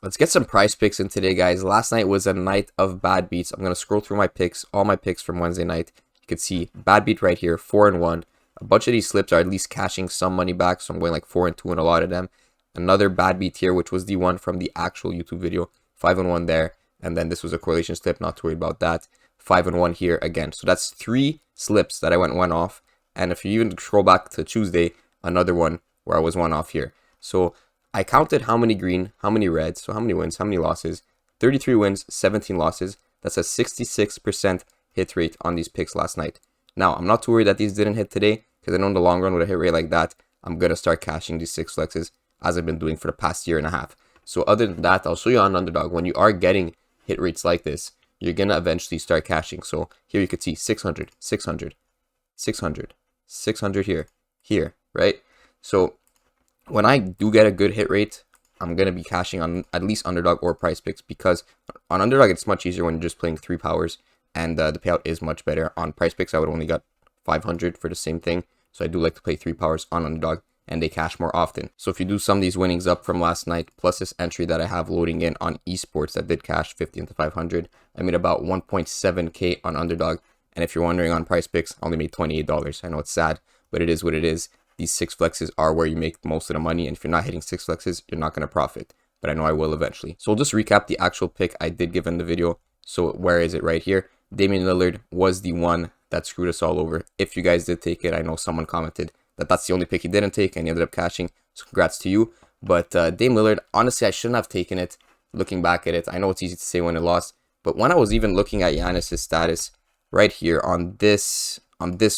Let's get some prize picks in today, guys. Last night was a night of bad beats. I'm going to scroll through my picks, all my picks from Wednesday night. You can see bad beat right here, 4-1. A bunch of these slips are at least cashing some money back, so I'm going like 4-2 in a lot of them. Another bad beat here, which was the one from the actual YouTube video, 5-1 there. And then this was a correlation slip, not to worry about that. 5-1 here again. So that's 3 slips that I went one off. And if you even scroll back to Tuesday, another one where I was one off here. So I counted how many green, how many red, so how many wins, how many losses. 33 wins, 17 losses. That's a 66% hit rate on these picks last night. Now, I'm not too worried that these didn't hit today, because I know in the long run with a hit rate like that, I'm going to start cashing these 6 flexes as I've been doing for the past year and a half. So other than that, I'll show you on Underdog. When you are getting hit rates like this, you're going to eventually start cashing. So here you could see 600, 600, 600, 600 here, right? So when I do get a good hit rate, I'm going to be cashing on at least Underdog or Prizepicks, because on Underdog, it's much easier when you're just playing 3 powers, and the payout is much better. On Prizepicks, I would only got 500 for the same thing, so I do like to play 3 powers on Underdog, and they cash more often. So if you do sum these winnings up from last night, plus this entry that I have loading in on esports that did cash 50 into 500, I made about 1.7k on Underdog, and if you're wondering on Prizepicks, I only made $28. I know it's sad, but it is what it is. These 6 flexes are where you make most of the money, and if you're not hitting 6 flexes, you're not going to profit. But I know I will eventually. So we'll just recap the actual pick I did give in the video. So where is it? Right here. Damian Lillard was the one that screwed us all over. If you guys did take it, I know someone commented that that's the only pick he didn't take, and he ended up cashing. So congrats to you. But Dame Lillard, honestly, I shouldn't have taken it. Looking back at it, I know it's easy to say when it lost, but when I was even looking at Giannis' status right here on this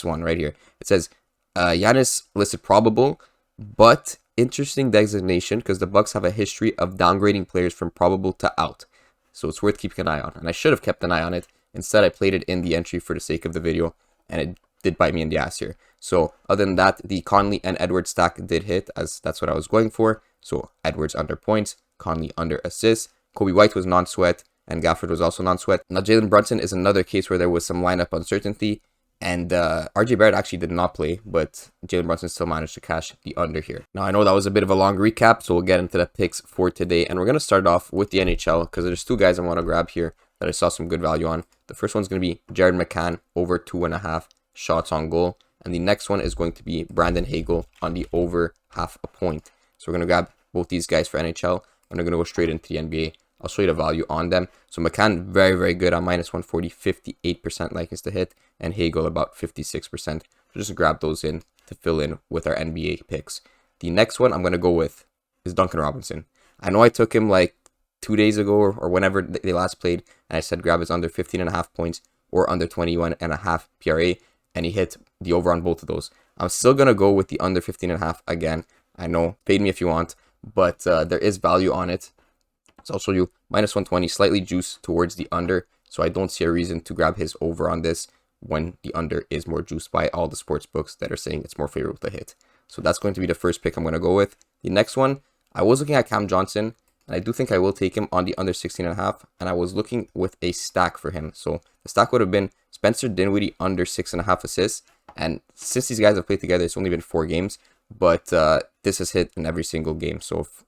one right here, it says Giannis listed probable, but interesting designation, because the Bucks have a history of downgrading players from probable to out. So it's worth keeping an eye on. And I should have kept an eye on it. Instead, I played it in the entry for the sake of the video, and it did bite me in the ass here. So other than that, the Conley and Edwards stack did hit, as that's what I was going for. So Edwards under points, Conley under assists. Kobe White was non-sweat, and Gafford was also non-sweat. Now Jalen Brunson is another case where there was some lineup uncertainty. And RJ Barrett actually did not play, but Jalen Brunson still managed to cash the under here. Now, I know that was a bit of a long recap, so we'll get into the picks for today. And we're going to start off with the NHL, because there's 2 guys I want to grab here that I saw some good value on. The first one's going to be Jared McCann over 2.5 shots on goal. And the next one is going to be Brandon Hagel on the over half a point. So we're going to grab both these guys for NHL, and we're going to go straight into the NBA. I'll show you the value on them. So McCann, very, very good on minus 140, 58% likeness to hit, and Hagel about 56%. So just grab those in to fill in with our NBA picks. The next one I'm going to go with is Duncan Robinson. I know I took him like 2 days ago or whenever they last played, and I said grab his under 15.5 points or under 21.5 PRA, and he hit the over on both of those. I'm still going to go with the under 15.5 again. I know, fade me if you want, but there is value on it. So I'll show you minus 120, slightly juiced towards the under. So I don't see a reason to grab his over on this when the under is more juiced by all the sports books that are saying it's more favorable to hit. So that's going to be the first pick I'm going to go with. The next one, I was looking at Cam Johnson, and I do think I will take him on the under 16.5. And I was looking with a stack for him. So the stack would have been Spencer Dinwiddie under 6.5 assists. And since these guys have played together, it's only been 4 games. But this has hit in every single game. So if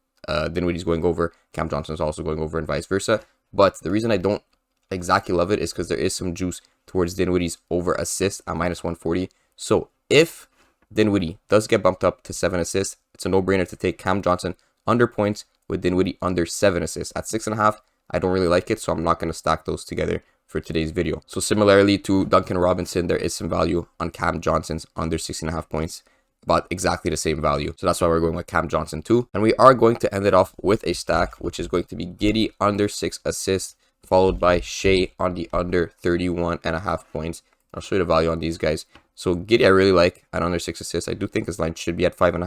Dinwiddie's going over, Cam Johnson's also going over, and vice versa. But the reason I don't exactly love it is because there is some juice towards Dinwiddie's over assist at minus 140. So if Dinwiddie does get bumped up to 7 assists, it's a no-brainer to take Cam Johnson under points with Dinwiddie under 7 assists. At 6.5, I don't really like it, so I'm not going to stack those together for today's video. So similarly to Duncan Robinson, there is some value on Cam Johnson's under 16.5 points. About exactly the same value. So that's why we're going with Cam Johnson too. And we are going to end it off with a stack, which is going to be Giddey under 6 assists, followed by Shea on the under 31.5 points. I'll show you the value on these guys. So Giddey I really like at under 6 assists. I do think his line should be at 5.5.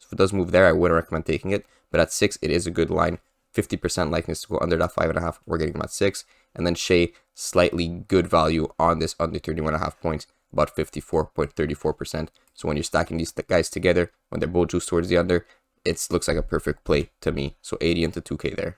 So if it does move there, I wouldn't recommend taking it. But at 6, it is a good line. 50% likeness to go under that 5.5. We're getting him at 6. And then Shea, slightly good value on this under 31.5 points. About 54.34%. So when you're stacking these guys together, when they're both juiced towards the under, it looks like a perfect play to me. So 80 into 2K there.